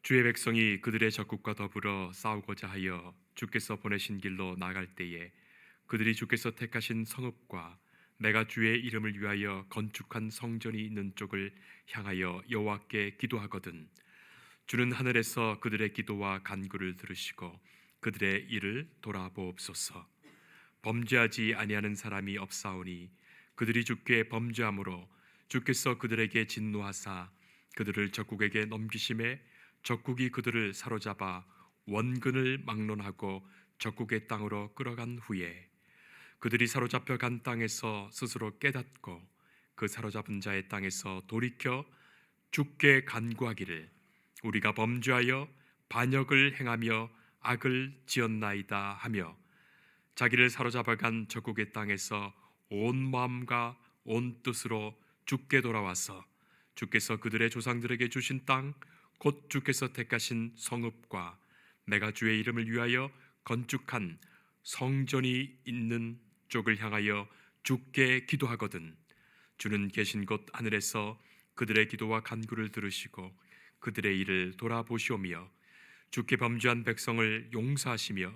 주의 백성이 그들의 적국과 더불어 싸우고자 하여 주께서 보내신 길로 나갈 때에 그들이 주께서 택하신 성읍과 내가 주의 이름을 위하여 건축한 성전이 있는 쪽을 향하여 여호와께 기도하거든 주는 하늘에서 그들의 기도와 간구를 들으시고 그들의 일을 돌아보옵소서. 범죄하지 아니하는 사람이 없사오니 그들이 주께 범죄함으로 주께서 그들에게 진노하사 그들을 적국에게 넘기심에 적국이 그들을 사로잡아 원근을 막론하고 적국의 땅으로 끌어간 후에 그들이 사로잡혀 간 땅에서 스스로 깨닫고 그 사로잡은 자의 땅에서 돌이켜 주께 간구하기를 우리가 범죄하여 반역을 행하며 악을 지었나이다 하며 자기를 사로잡아간 적국의 땅에서 온 마음과 온 뜻으로 주께 돌아와서 주께서 그들의 조상들에게 주신 땅 곧 주께서 택하신 성읍과 내가 주의 이름을 위하여 건축한 성전이 있는 쪽을 향하여 주께 기도하거든 주는 계신 곳 하늘에서 그들의 기도와 간구를 들으시고 그들의 일을 돌아보시오며 주께 범죄한 백성을 용서하시며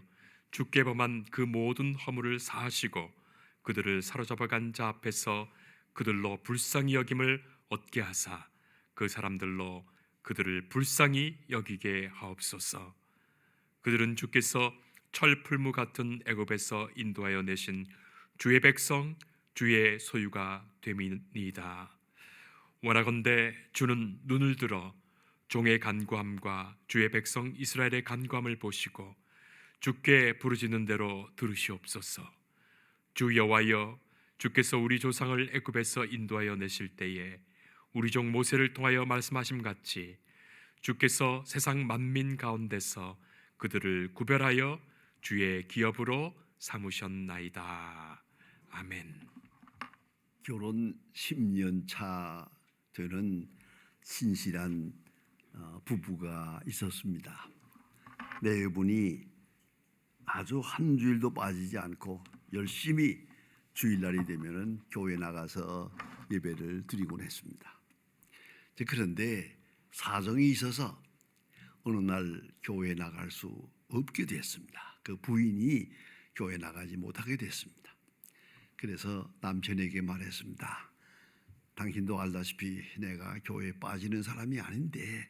주께 범한 그 모든 허물을 사하시고 그들을 사로잡아간 자 앞에서 그들로 불쌍히 여김을 얻게 하사 그 사람들로 그들을 불쌍히 여기게 하옵소서. 그들은 주께서 철풀무 같은 애굽에서 인도하여 내신 주의 백성 주의 소유가 됨이니이다. 원하건대 주는 눈을 들어 종의 간구함과 주의 백성 이스라엘의 간구함을 보시고 주께 부르짖는 대로 들으시옵소서. 주 여호와여, 주께서 우리 조상을 애굽에서 인도하여 내실 때에 우리 종 모세를 통하여 말씀하심 같이 주께서 세상 만민 가운데서 그들을 구별하여 주의 기업으로 삼으셨나이다. 아멘. 결혼 10년 차 되는 신실한 부부가 있었습니다. 네 분이 아주 한 주일도 빠지지 않고 열심히 주일날이 되면은 교회 나가서 예배를 드리곤 했습니다. 그런데 사정이 있어서 어느 날 교회 나갈 수 없게 됐습니다. 그 부인이 교회 나가지 못하게 됐습니다. 그래서 남편에게 말했습니다. 당신도 알다시피 내가 교회에 빠지는 사람이 아닌데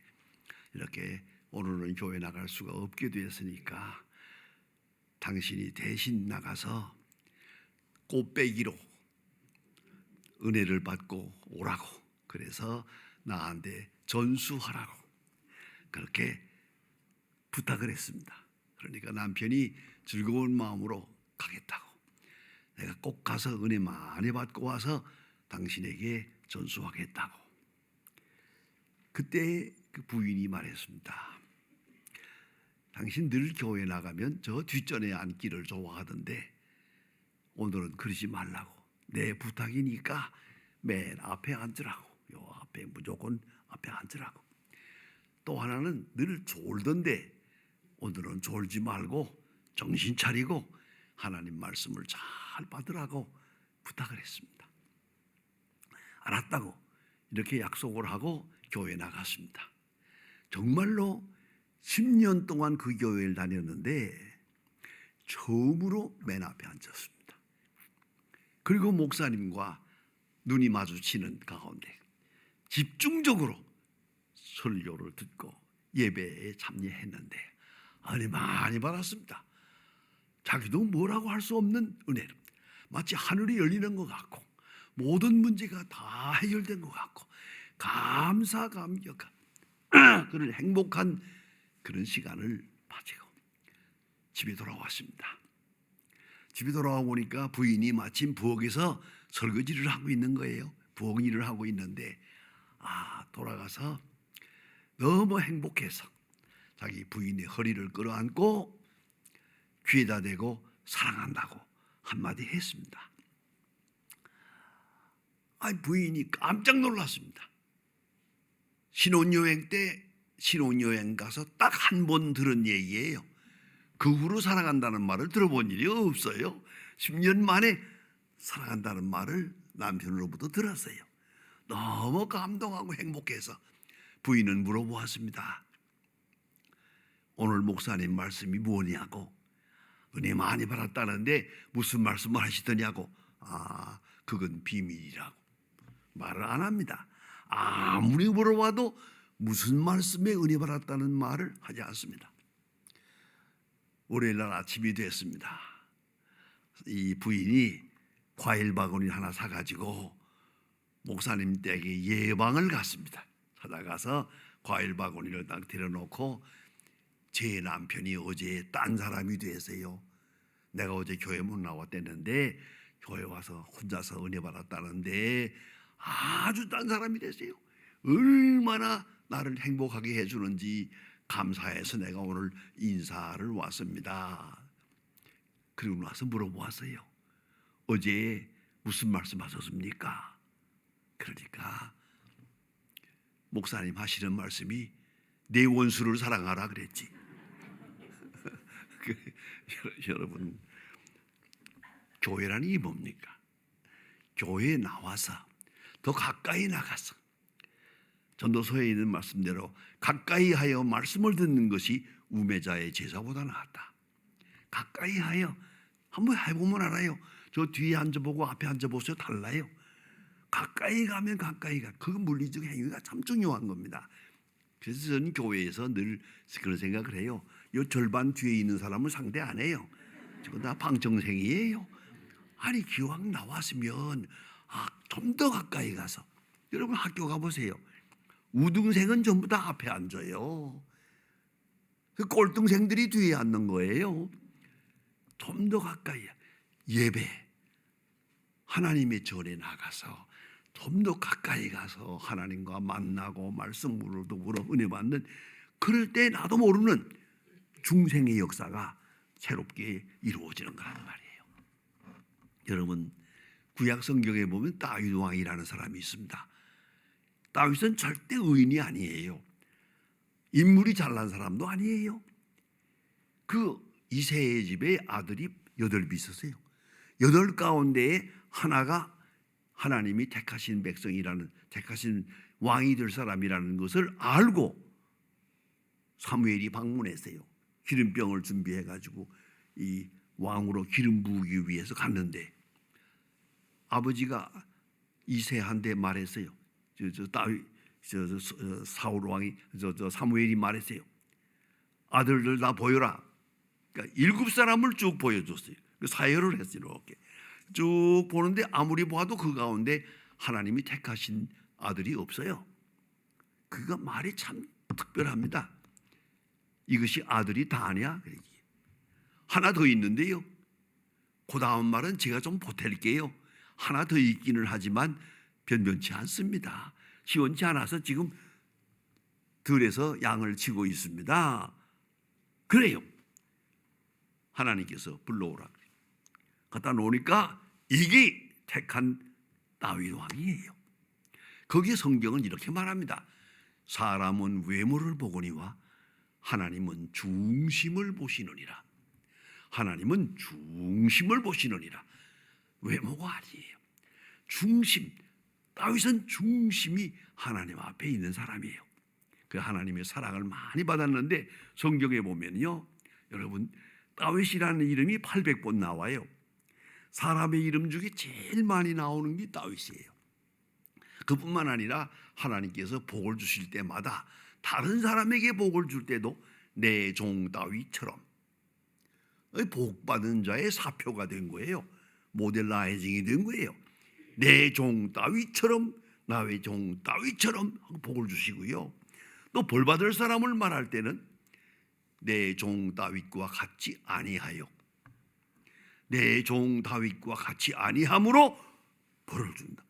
이렇게 오늘은 교회 나갈 수가 없게 되었으니까 당신이 대신 나가서 꽃배기로 은혜를 받고 오라고, 그래서 나한테 전수하라고 그렇게 부탁을 했습니다. 그러니까 남편이 즐거운 마음으로 가겠다고, 내가 꼭 가서 은혜 많이 받고 와서 당신에게 전수하겠다고. 그때 그 부인이 말했습니다. 당신 늘 교회 나가면 저 뒷전에 앉기를 좋아하던데 오늘은 그러지 말라고, 내 부탁이니까 맨 앞에 앉으라고, 요 앞에 무조건 앞에 앉으라고. 또 하나는 늘 졸던데 오늘은 졸지 말고 정신 차리고 하나님 말씀을 잘 받으라고 부탁을 했습니다. 알았다고 이렇게 약속을 하고 교회 나갔습니다. 정말로 10년 동안 그 교회를 다녔는데 처음으로 맨 앞에 앉았습니다. 그리고 목사님과 눈이 마주치는 가운데 집중적으로 설교를 듣고 예배에 참여했는데 은혜 많이 받았습니다. 자기도 뭐라고 할 수 없는 은혜를, 마치 하늘이 열리는 것 같고 모든 문제가 다 해결된 것 같고 감사감격한 그런 행복한 그런 시간을 가지고 집에 돌아왔습니다. 집에 돌아와 보니까 부인이 마침 부엌에서 설거지를 하고 있는 거예요. 부엌 일을 하고 있는데 돌아가서 너무 행복해서 자기 부인의 허리를 끌어안고 귀에다 대고 사랑한다고 한마디 했습니다. 부인이 깜짝 놀랐습니다. 신혼여행 때 신혼여행 가서 딱 한 번 들은 얘기예요. 그 후로 사랑한다는 말을 들어본 일이 없어요. 10년 만에 사랑한다는 말을 남편으로부터 들었어요. 너무 감동하고 행복해서 부인은 물어보았습니다. 오늘 목사님 말씀이 뭐냐고, 은혜 많이 받았다는데 무슨 말씀을 하시더냐고, 그건 비밀이라고 말을 안 합니다. 아무리 물어봐도 무슨 말씀에 은혜 받았다는 말을 하지 않습니다. 월요일날 아침이 됐습니다. 이 부인이 과일 바구니 하나 사가지고 목사님 댁에 예방을 갔습니다. 찾아가서 과일 바구니를 딱 들여놓고, 제 남편이 어제 딴 사람이 돼서요, 내가 어제 교회 못 나왔댔는데 교회 와서 혼자서 은혜 받았다는데 아주 딴 사람이 됐어요. 얼마나 나를 행복하게 해주는지 감사해서 내가 오늘 인사를 왔습니다. 그리고 나서 물어보았어요. 어제 무슨 말씀 하셨습니까? 그러니까 목사님 하시는 말씀이 내 원수를 사랑하라 그랬지. 여러분, 교회라는 게 뭡니까? 교회에 나와서 더 가까이 나가서 전도서에 있는 말씀대로 가까이 하여 말씀을 듣는 것이 우매자의 제사보다 낫다. 가까이 하여, 한번 해보면 알아요. 저 뒤에 앉아보고 앞에 앉아보세요. 달라요. 가까이 가면 가까이 가. 그 물리적 행위가 참 중요한 겁니다. 그래서 저는 교회에서 늘 그런 생각을 해요. 이 절반 뒤에 있는 사람은 상대 안 해요. 저거 다 방청생이에요. 아니, 기왕 나왔으면 좀 더 가까이 가서, 여러분 학교 가보세요. 우등생은 전부 다 앞에 앉아요. 그 꼴등생들이 뒤에 앉는 거예요. 좀 더 가까이, 예배, 하나님의 전에 나가서 좀 더 가까이 가서 하나님과 만나고 말씀으로도 물어 은혜 받는, 그럴 때 나도 모르는 중생의 역사가 새롭게 이루어지는 거란 말이에요. 여러분, 구약 성경에 보면 다윗 왕이라는 사람이 있습니다. 다윗은 절대 의인이 아니에요. 인물이 잘난 사람도 아니에요. 그 이새의 집에 아들이 8이 있었어요. 8 가운데에 하나가 하나님이 택하신 백성이라는, 택하신 왕이 될 사람이라는 것을 알고 사무엘이 방문했어요. 기름병을 준비해가지고 이 왕으로 기름 부으기 위해서 갔는데, 아버지가 이새한테 말했어요. 사울 왕이, 사무엘이 말했어요. 아들들 다 보여라. 그러니까 7사람을 쭉 보여줬어요. 사열을 했어요. 이렇게 쭉 보는데 아무리 봐도 그 가운데 하나님이 택하신 아들이 없어요. 그가 말이 참 특별합니다. 이것이 아들이 다냐? 하나 더 있는데요. 그 다음 말은 제가 좀 보탤게요. 하나 더 있기는 하지만 변변치 않습니다. 시원치 않아서 지금 들에서 양을 치고 있습니다. 그래요. 하나님께서 불러오라. 갖다 놓으니까 이게 택한 다윗 왕이에요. 거기에 성경은 이렇게 말합니다. 사람은 외모를 보거니와 하나님은 중심을 보시느니라. 하나님은 중심을 보시느니라. 외모가 아니에요. 중심. 다윗은 중심이 하나님 앞에 있는 사람이에요. 그 하나님의 사랑을 많이 받았는데 성경에 보면요, 여러분, 다윗이라는 이름이 800번 나와요. 사람의 이름 중에 제일 많이 나오는 게 다윗이에요. 그뿐만 아니라 하나님께서 복을 주실 때마다 다른 사람에게 복을 줄 때도 내 종 다윗처럼 복받은 자의 사표가 된 거예요. 모델라이징이 된 거예요. 내 종 다윗처럼, 나의 종 다윗처럼 복을 주시고요. 또 벌받을 사람을 말할 때는 내 종 다윗과 같이 아니하여, 내 종 다윗과 같이 아니함으로 벌을 준다.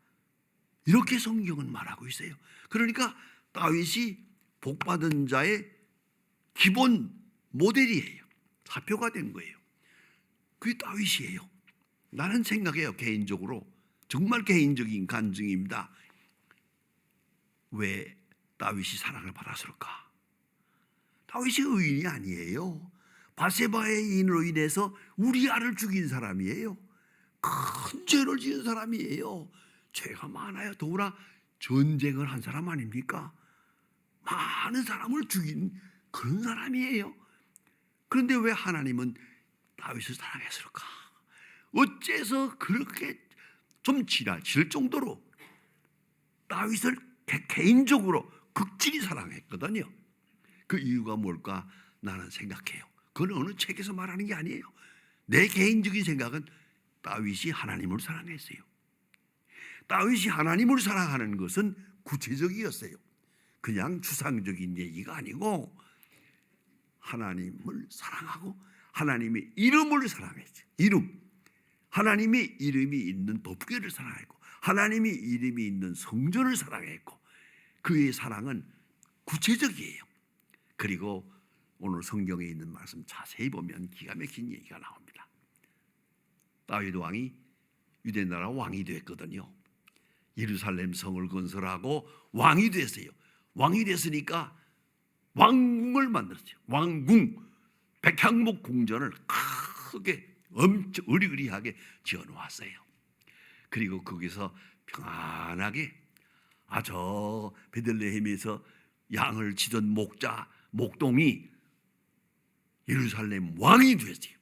이렇게 성경은 말하고 있어요. 그러니까 다윗이 복받은 자의 기본 모델이에요. 사표가 된 거예요. 그게 다윗이에요. 나는 생각해요. 개인적으로, 정말 개인적인 간증입니다. 왜 다윗이 사랑을 받았을까? 다윗이 의인이 아니에요. 바세바의 인으로 인해서 우리아를 죽인 사람이에요. 큰 죄를 지은 사람이에요. 죄가 많아요. 더구나 전쟁을 한 사람 아닙니까? 많은 사람을 죽인 그런 사람이에요. 그런데 왜 하나님은 다윗을 사랑했을까? 어째서 그렇게 좀 지나칠 정도로 다윗을 개인적으로 극진히 사랑했거든요. 그 이유가 뭘까? 나는 생각해요. 그건 어느 책에서 말하는 게 아니에요. 내 개인적인 생각은 다윗이 하나님을 사랑했어요. 다윗이 하나님을 사랑하는 것은 구체적이었어요. 그냥 추상적인 얘기가 아니고 하나님을 사랑하고 하나님의 이름을 사랑했죠. 이름. 하나님의 이름이 있는 법궤를 사랑했고 하나님의 이름이 있는 성전을 사랑했고 그의 사랑은 구체적이에요. 그리고 오늘 성경에 있는 말씀 자세히 보면 기가 막힌 얘기가 나옵니다. 다윗 왕이 유대 나라 왕이 됐거든요. 예루살렘 성을 건설하고 왕이 됐어요. 왕이 됐으니까 왕궁을 만들었어요. 왕궁, 백향목 궁전을 크게 엄청 으리으리하게 지어놓았어요. 그리고 거기서 평안하게 저 베들레헴에서 양을 치던 목동이 예루살렘 왕이 됐어요.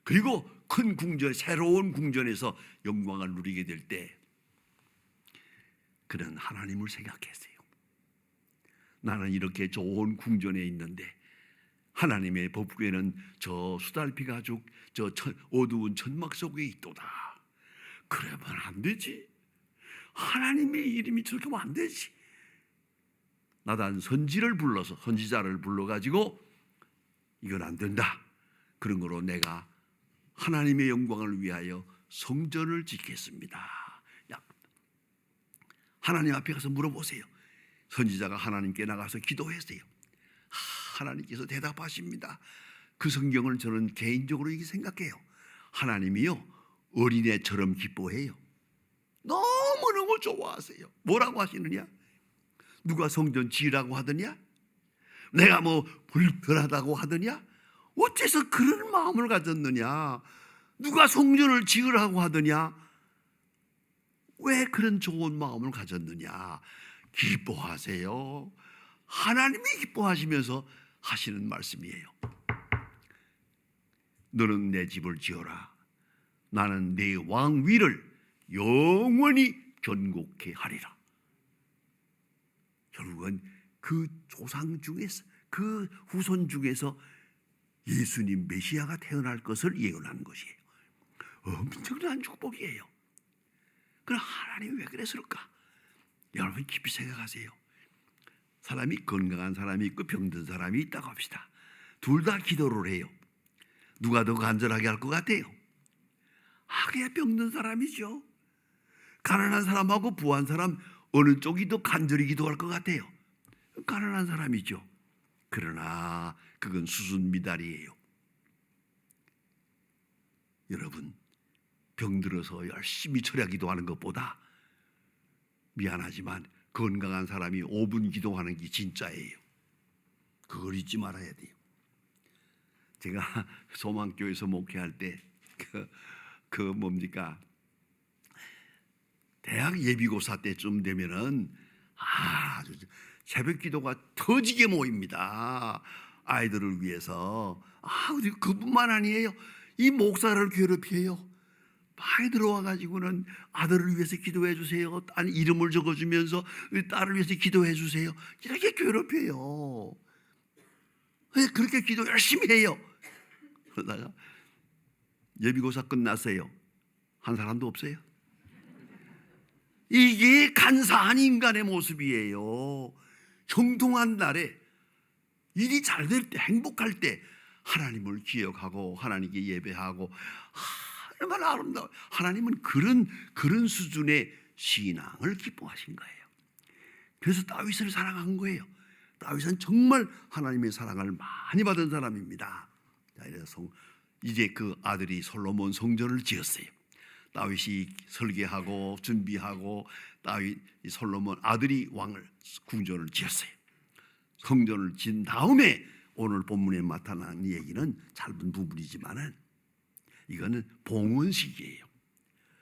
그리고 큰 궁전, 새로운 궁전에서 영광을 누리게 될 때 그는 하나님을 생각했어요. 나는 이렇게 좋은 궁전에 있는데 하나님의 법궤는 저 수달피 가죽 저 어두운 천막 속에 있도다. 그러면 안 되지. 하나님의 이름이 저렇게 하면 안 되지. 나단 선지자를 불러가지고 이건 안 된다. 그런 거로 내가 하나님의 영광을 위하여 성전을 짓겠습니다. 하나님 앞에 가서 물어보세요. 선지자가 하나님께 나가서 기도했어요. 하나님께서 대답하십니다. 그 성경을 저는 개인적으로 이렇게 생각해요. 하나님이요 어린애처럼 기뻐해요. 너무너무 좋아하세요. 뭐라고 하시느냐? 누가 성전 지으라고 하더냐? 내가 뭐 불편하다고 하더냐? 어째서 그런 마음을 가졌느냐? 누가 성전을 지으라고 하더냐? 왜 그런 좋은 마음을 가졌느냐? 기뻐하세요. 하나님이 기뻐하시면서 하시는 말씀이에요. 너는 내 집을 지어라. 나는 내 왕위를 영원히 견고케 하리라. 결국은 그 조상 중에서 그 후손 중에서 예수님 메시아가 태어날 것을 예언한 것이에요. 엄청난 축복이에요. 그럼 하나님이 왜 그랬을까? 여러분 깊이 생각하세요. 사람이 건강한 사람이 있고 병든 사람이 있다고 합시다. 둘 다 기도를 해요. 누가 더 간절하게 할 것 같아요? 그냥 병든 사람이죠. 가난한 사람하고 부한 사람 어느 쪽이 더 간절히 기도할 것 같아요? 가난한 사람이죠. 그러나 그건 수순미달이에요. 여러분 병들어서 열심히 철야 기도하는 것보다 미안하지만 건강한 사람이 5분 기도하는 게 진짜예요. 그걸 잊지 말아야 돼요. 제가 소망교회에서 목회할 때 뭡니까? 대학 예비고사 때쯤 되면은 아주 새벽 기도가 터지게 모입니다. 아이들을 위해서. 그뿐만 아니에요. 이 목사를 괴롭혀요. 방에 들어와 가지고는 아들을 위해서 기도해 주세요. 아니 이름을 적어주면서 딸을 위해서 기도해 주세요. 이렇게 괴롭혀요. 그렇게 기도 열심히 해요. 그러다가 예비고사 끝났어요. 한 사람도 없어요. 이게 간사한 인간의 모습이에요. 형통한 날에 일이 잘 될 때, 행복할 때 하나님을 기억하고 하나님께 예배하고 얼마나 아름다워. 하나님은 그런 수준의 신앙을 기뻐하신 거예요. 그래서 다윗을 사랑한 거예요. 다윗은 정말 하나님의 사랑을 많이 받은 사람입니다. 그래서 이제 그 아들이 솔로몬 성전을 지었어요. 다윗이 설계하고 준비하고 솔로몬 아들이 궁전을 지었어요. 성전을 지은 다음에 오늘 본문에 나타난 얘기는 짧은 부분이지만은 이거는 봉헌식이에요.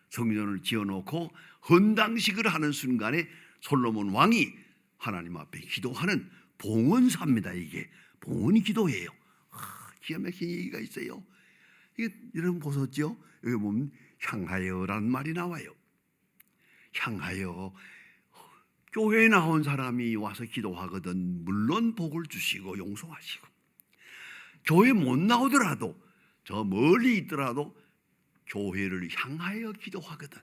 성전을 지어놓고 헌당식을 하는 순간에 솔로몬 왕이 하나님 앞에 기도하는 봉헌사입니다. 이게 봉헌 기도예요. 기가 막힌 얘기가 있어요. 이게 여러분 보셨죠? 여기 보면 향하여라는 말이 나와요. 향하여. 교회에 나온 사람이 와서 기도하거든 물론 복을 주시고 용서하시고, 교회 못 나오더라도 저 멀리 있더라도 교회를 향하여 기도하거든,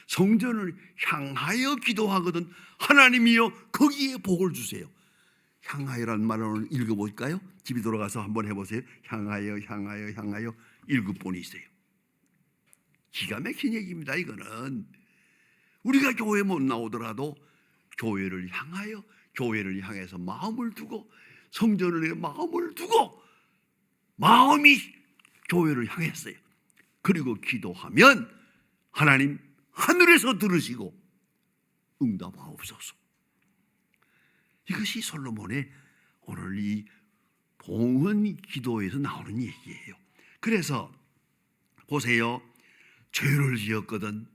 성전을 향하여 기도하거든 하나님이여 거기에 복을 주세요. 향하여라는 말을 오늘 읽어볼까요? 집에 돌아가서 한번 해보세요. 향하여 향하여 향하여 7번이 있어요. 기가 막힌 얘기입니다. 이거는 우리가 교회 못 나오더라도 교회를 향하여, 교회를 향해서 마음을 두고, 성전을 마음을 두고 마음이 교회를 향했어요. 그리고 기도하면 하나님 하늘에서 들으시고 응답하옵소서. 이것이 솔로몬의 오늘 이 봉헌 기도에서 나오는 얘기예요. 그래서 보세요. 죄를 지었거든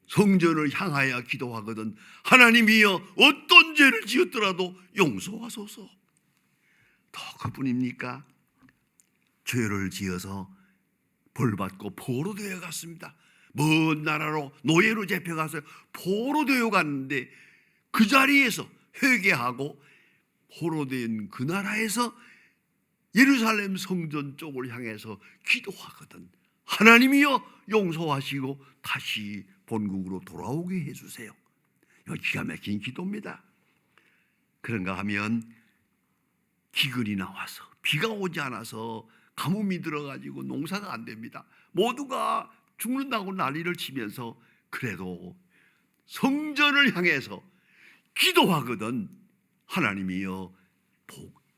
성전을 향하여 기도하거든 하나님이여 어떤 죄를 지었더라도 용서하소서. 더 그뿐입니까? 죄를 지어서 벌받고 포로 되어 갔습니다. 먼 나라로 노예로 잡혀가서 포로 되어 갔는데 그 자리에서 회개하고 포로된 그 나라에서 예루살렘 성전 쪽을 향해서 기도하거든 하나님이여 용서하시고 다시 본국으로 돌아오게 해주세요. 이거 기가 막힌 기도입니다. 그런가 하면 기근이 나와서 비가 오지 않아서 가뭄이 들어가지고 농사가 안 됩니다. 모두가 죽는다고 난리를 치면서 그래도 성전을 향해서 기도하거든 하나님이여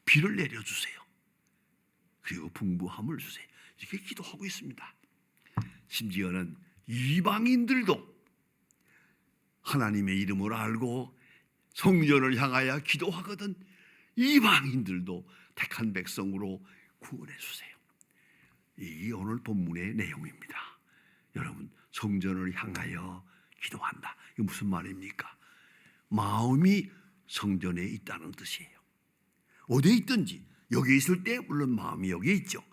비를 내려주세요. 그리고 풍부함을 주세요. 이렇게 기도하고 있습니다. 심지어는 이방인들도 하나님의 이름을 알고 성전을 향하여 기도하거든 이방인들도 택한 백성으로 구원해 주세요. 이 오늘 본문의 내용입니다. 여러분, 성전을 향하여 기도한다. 이게 무슨 말입니까? 마음이 성전에 있다는 뜻이에요. 어디에 있든지 여기 있을 때 물론 마음이 여기에 있죠.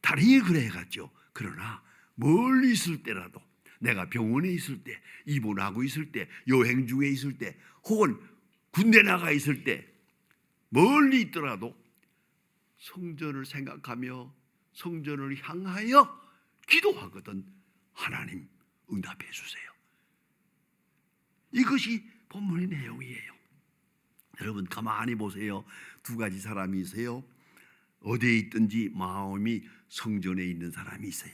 다행히 그래야겠죠. 그러나 멀리 있을 때라도, 내가 병원에 있을 때, 입원하고 있을 때, 여행 중에 있을 때, 혹은 군대 나가 있을 때, 멀리 있더라도 성전을 생각하며 성전을 향하여 기도하거든 하나님 응답해 주세요. 이것이 본문의 내용이에요. 여러분 가만히 보세요. 두 가지 사람이 있어요. 어디에 있든지 마음이 성전에 있는 사람이 있어요.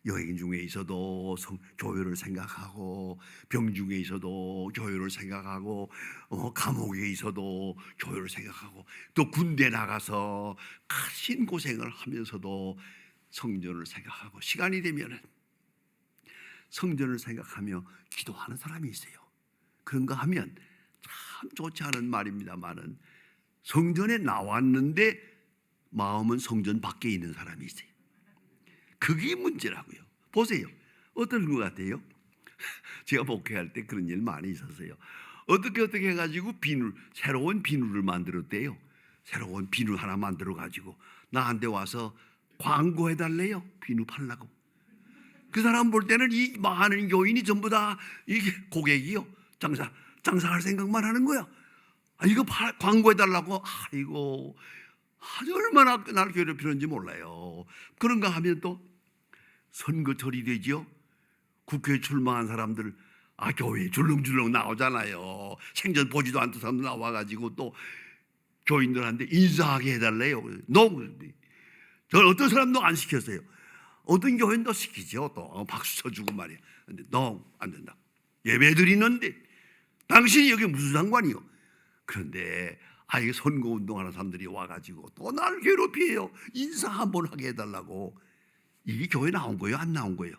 여행 중에 있어도 교회를 생각하고, 병 중에 있어도 교회를 생각하고, 감옥에 있어도 교회를 생각하고, 또 군대 나가서 큰 고생을 하면서도 성전을 생각하고, 시간이 되면은 성전을 생각하며 기도하는 사람이 있어요. 그런가 하면 참 좋지 않은 말입니다만은 성전에 나왔는데 마음은 성전 밖에 있는 사람이 있어요. 그게 문제라고요. 보세요. 어떤 것 같아요? 제가 목회할 때 그런 일 많이 있었어요. 어떻게 해가지고 새로운 비누를 만들었대요. 새로운 비누 하나 만들어가지고 나한테 와서 광고해달래요. 비누 팔라고. 그 사람 볼 때는 이 많은 교인이 전부 다 이게 고객이요. 장사할 생각만 하는 거야. 이거 광고해달라고. 이거 얼마나 날 괴롭히는지 몰라요. 그런가 하면 또 선거철이 되죠. 국회에 출마한 사람들 교회에 줄렁줄렁 나오잖아요. 생전 보지도 않던 사람들 나와가지고 또 교인들한테 인사하게 해달래요. 저는 어떤 사람도 안 시켰어요. 어떤 교회는 또 시키죠. 또 박수 쳐주고 말이야. 근데 안 된다. 예배 드리는데 당신이 여기 무슨 상관이요? 그런데 이게 선거운동하는 사람들이 와가지고 또 날 괴롭히해요. 인사 한번 하게 해달라고. 이게 교회 나온 거예요? 안 나온 거예요?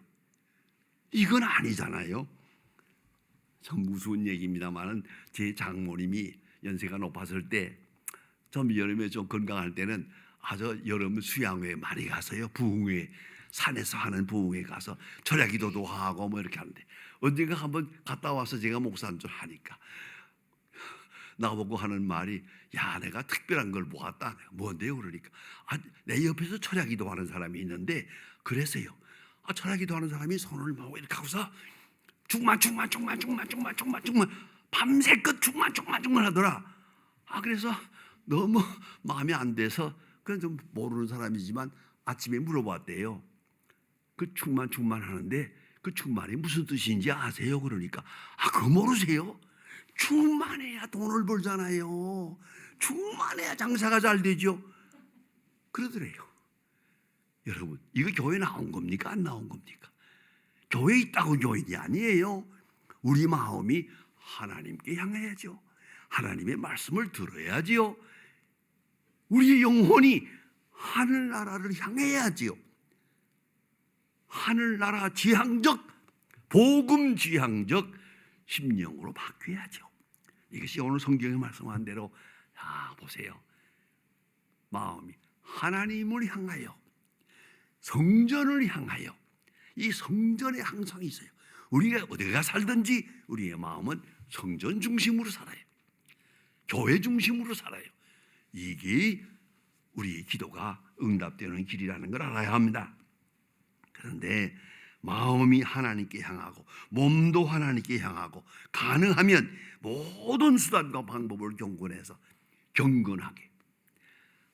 이건 아니잖아요. 참 무서운 얘기입니다만 제 장모님이 연세가 높았을 때, 좀 여름에 좀 건강할 때는 아주 여름 수양회 많이 가서요. 부흥회, 산에서 하는 부흥회 가서 철야기도도 하고 뭐 이렇게 하는데, 언젠가 한번 갔다 와서 제가 목사인 줄 하니까 나보고 하는 말이, 야, 내가 특별한 걸 모았다. 뭔데요? 그러니까, 내 옆에서 철야 기도하는 사람이 있는데 그랬어요. 철야 기도하는 사람이 손을 막 이렇게 하고서 죽만 밤새껏 죽만 하더라. 그래서 너무 마음에 안 돼서 그냥 좀 모르는 사람이지만 아침에 물어봤대요. 그 충만 하는데 그 충만이 무슨 뜻인지 아세요? 그러니까 그거 모르세요? 충만해야 돈을 벌잖아요. 충만해야 장사가 잘 되죠. 그러더래요. 여러분, 이거 교회 나온 겁니까? 안 나온 겁니까? 교회에 있다고 교인이 아니에요. 우리 마음이 하나님께 향해야죠. 하나님의 말씀을 들어야지요. 우리의 영혼이 하늘나라를 향해야지요. 하늘나라 지향적, 복음 지향적 심령으로 바뀌어야죠. 이것이 오늘 성경에 말씀한 대로, 보세요. 마음이 하나님을 향하여, 성전을 향하여, 이 성전에 항상 있어요. 우리가 어디가 살든지 우리의 마음은 성전 중심으로 살아요. 교회 중심으로 살아요. 이게 우리 기도가 응답되는 길이라는 걸 알아야 합니다. 그런데 마음이 하나님께 향하고 몸도 하나님께 향하고 가능하면 모든 수단과 방법을 경건하게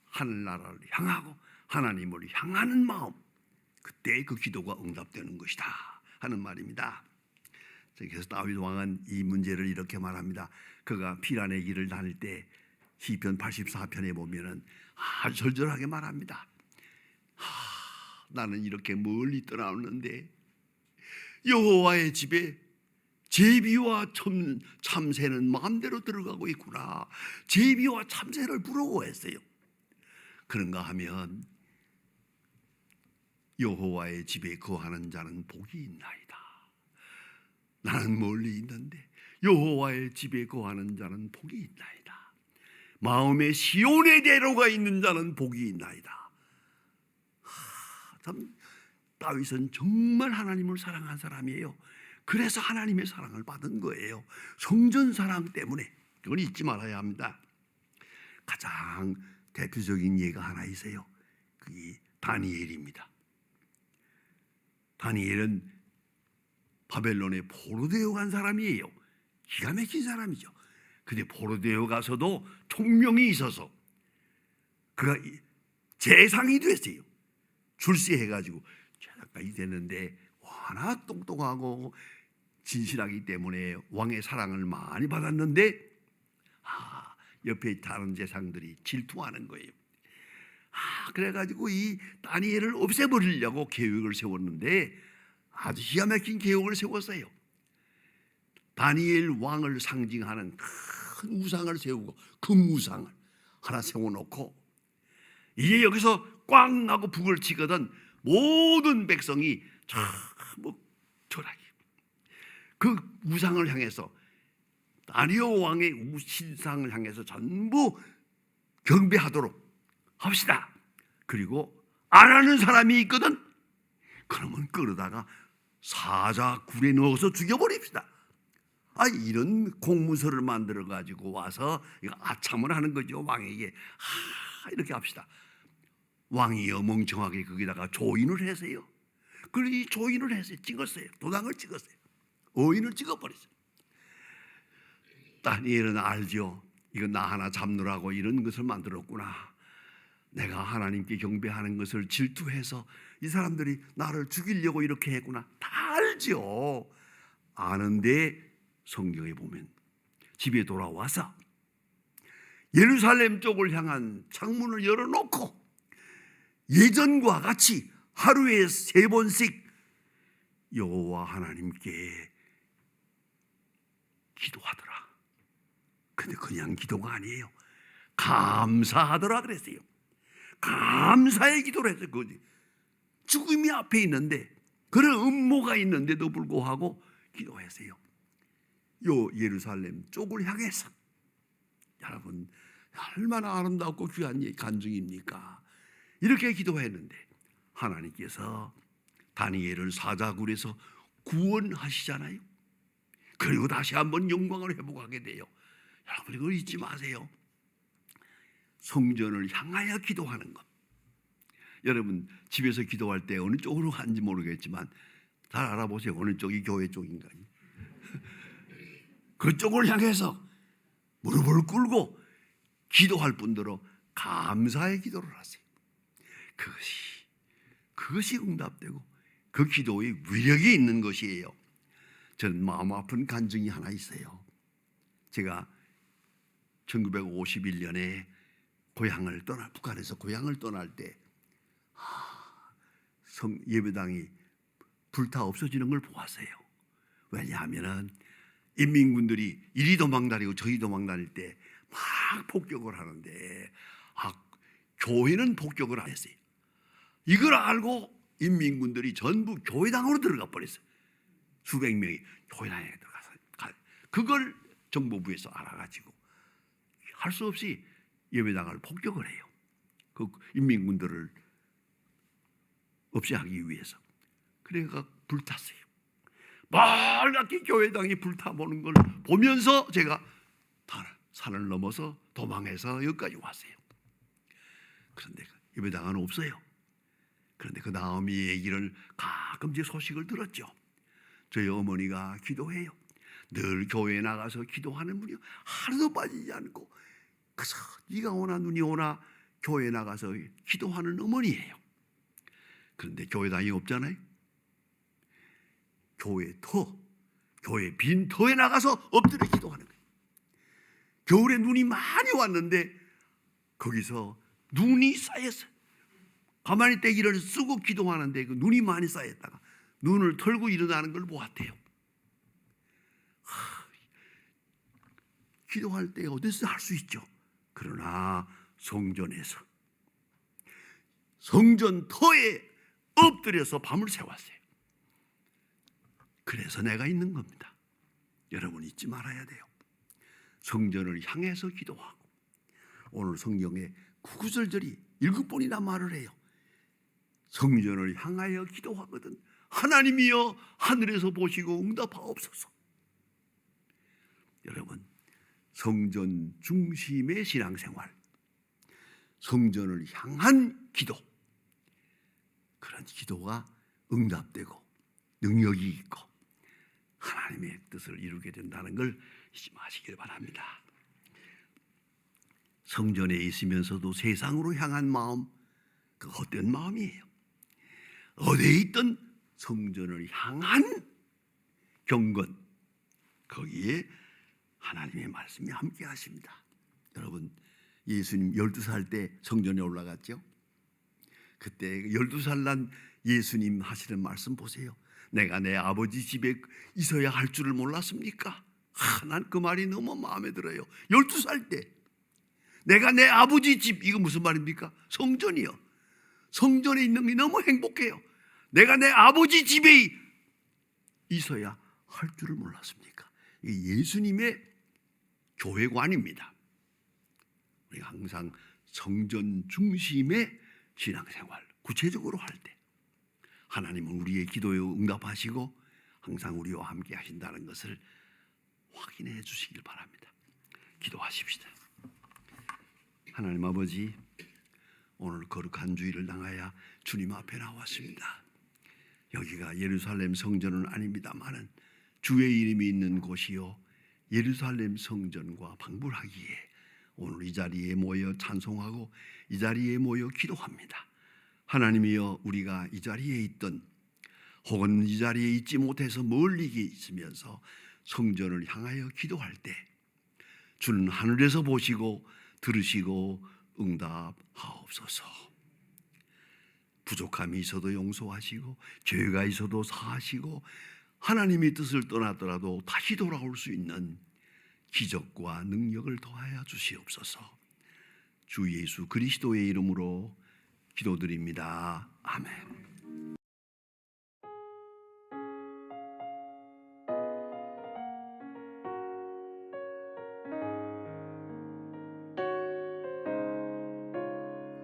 하늘나라를 향하고 하나님을 향하는 마음, 그때 그 기도가 응답되는 것이다 하는 말입니다. 그래서 다윗 왕은 이 문제를 이렇게 말합니다. 그가 피란의 길을 다닐 때 시편 84편에 보면은 아주 절절하게 말합니다. 나는 이렇게 멀리 떠나왔는데 여호와의 집에 제비와 참새는 마음대로 들어가고 있구나. 제비와 참새를 부러워했어요. 그런가 하면 여호와의 집에 거하는 자는 복이 있나이다. 나는 멀리 있는데 여호와의 집에 거하는 자는 복이 있나이다. 마음에 시온의 대로가 있는 자는 복이 있나이다. 참 다윗은 정말 하나님을 사랑한 사람이에요. 그래서 하나님의 사랑을 받은 거예요. 성전 사랑 때문에. 그걸 잊지 말아야 합니다. 가장 대표적인 예가 하나 있어요. 그게 다니엘입니다. 다니엘은 바벨론에 포로되어 간 사람이에요. 기가 막힌 사람이죠. 근데 포로되어 가서도 총명이 있어서 그가 재상이 됐어요. 출세해가지고 제사까지 됐는데 워낙 똑똑하고 진실하기 때문에 왕의 사랑을 많이 받았는데 옆에 다른 재상들이 질투하는 거예요. 그래가지고 이 다니엘을 없애버리려고 계획을 세웠는데 아주 기가 막힌 계획을 세웠어요. 다니엘 왕을 상징하는 큰 우상을 세우고 금우상을 하나 세워놓고 이제 여기서 꽝 하고 북을 치거든 모든 백성이 전부 절하게 그 우상을 향해서 다리오 왕의 신상을 향해서 전부 경배하도록 합시다. 그리고 안 하는 사람이 있거든. 그러면 끌어다가 사자굴에 넣어서 죽여버립시다. 이런 공문서를 만들어 가지고 와서 이거 아참을 하는 거죠. 왕에게 이렇게 합시다. 왕이 멍청하게 거기다가 조인을 했어요. 그리고 이 조인을 해서 찍었어요. 도장을 찍었어요. 어인을 찍어버렸어요. 다니엘은 알죠. 이거 나 하나 잡느라고 이런 것을 만들었구나. 내가 하나님께 경배하는 것을 질투해서 이 사람들이 나를 죽이려고 이렇게 했구나. 다 알죠. 아는데 성경에 보면 집에 돌아와서 예루살렘 쪽을 향한 창문을 열어놓고 예전과 같이 하루에 3번씩 여호와 하나님께 기도하더라. 근데 그냥 기도가 아니에요. 감사하더라 그랬어요. 감사의 기도를 했어요. 죽음이 앞에 있는데 그런 음모가 있는데도 불구하고 기도했어요. 예루살렘 쪽을 향해서. 여러분 얼마나 아름답고 귀한 간증입니까? 이렇게 기도했는데 하나님께서 다니엘을 사자굴에서 구원하시잖아요. 그리고 다시 한번 영광을 회복하게 돼요. 여러분 이걸 잊지 마세요. 성전을 향하여 기도하는 것. 여러분 집에서 기도할 때 어느 쪽으로 가는지 모르겠지만 잘 알아보세요. 어느 쪽이 교회 쪽인가. 그쪽을 향해서 무릎을 꿇고 기도할 뿐더러 감사의 기도를 하세요. 그것이 응답되고 그 기도의 위력이 있는 것이에요. 저는 마음 아픈 간증이 하나 있어요. 제가 1951년에 북한에서 고향을 떠날 때 예배당이 불타 없어지는 걸 보았어요. 왜냐하면 인민군들이 이리 도망다니고 저리 도망다닐 때 막 폭격을 하는데 교회는 폭격을 안 했어요. 이걸 알고 인민군들이 전부 교회당으로 들어가 버렸어요. 수백 명이 교회당에 들어가서 그걸 정보부에서 알아가지고 할 수 없이 예배당을 폭격을 해요. 그 인민군들을 없애하기 위해서. 그러니까 불탔어요. 빨갛게 교회당이 불타보는 걸 보면서 제가 산을 넘어서 도망해서 여기까지 왔어요. 그런데 예배당은 없어요. 그런데 그 다음 이 얘기를 가끔 제 소식을 들었죠. 저희 어머니가 기도해요. 늘 교회에 나가서 기도하는 분이 하루도 빠지지 않고 그래서 네가 오나 눈이 오나 교회에 나가서 기도하는 어머니예요. 그런데 교회당이 없잖아요. 교회 빈 터에 나가서 엎드려 기도하는 거예요. 겨울에 눈이 많이 왔는데 거기서 눈이 쌓였어요. 가만히 떼기를 쓰고 기도하는데 그 눈이 많이 쌓였다가 눈을 털고 일어나는 걸 보았대요. 기도할 때 어디서 할 수 있죠. 그러나 성전에서 성전 터에 엎드려서 밤을 새웠어요. 그래서 내가 있는 겁니다. 여러분 잊지 말아야 돼요. 성전을 향해서 기도하고 오늘 성경에 구구절절히 7번이나 말을 해요. 성전을 향하여 기도하거든 하나님이여 하늘에서 보시고 응답하옵소서. 여러분 성전 중심의 신앙생활, 성전을 향한 기도, 그런 기도가 응답되고 능력이 있고 하나님의 뜻을 이루게 된다는 걸 잊지 마시길 바랍니다. 성전에 있으면서도 세상으로 향한 마음, 그 헛된 마음이에요. 어디에 있든 성전을 향한 경건, 거기에 하나님의 말씀이 함께 하십니다. 여러분 예수님 12살 때 성전에 올라갔죠. 그때 12살 난 예수님 하시는 말씀 보세요. 내가 내 아버지 집에 있어야 할 줄을 몰랐습니까? 난 그 말이 너무 마음에 들어요. 12살 때 내가 내 아버지 집, 이거 무슨 말입니까? 성전이요. 성전에 있는 게 너무 행복해요. 내가 내 아버지 집에 있어야 할 줄을 몰랐습니까? 이게 예수님의 교회관입니다. 우리가 항상 성전 중심의 신앙생활, 구체적으로 할 때 하나님은 우리의 기도에 응답하시고 항상 우리와 함께 하신다는 것을 확인해 주시길 바랍니다. 기도하십시다. 하나님 아버지, 오늘 거룩한 주일을 당하여 주님 앞에 나왔습니다. 여기가 예루살렘 성전은 아닙니다만은 주의 이름이 있는 곳이요 예루살렘 성전과 방불하기에 오늘 이 자리에 모여 찬송하고 이 자리에 모여 기도합니다. 하나님이여, 우리가 이 자리에 있던 혹은 이 자리에 있지 못해서 멀리 있으면서 성전을 향하여 기도할 때 주는 하늘에서 보시고 들으시고 응답하옵소서. 부족함이 있어도 용서하시고 죄가 있어도 사하시고 하나님의 뜻을 떠나더라도 다시 돌아올 수 있는 기적과 능력을 더하여 주시옵소서. 주 예수 그리스도의 이름으로 기도드립니다. 아멘.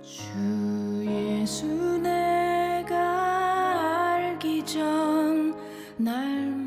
주 예수 내가 알기 전 날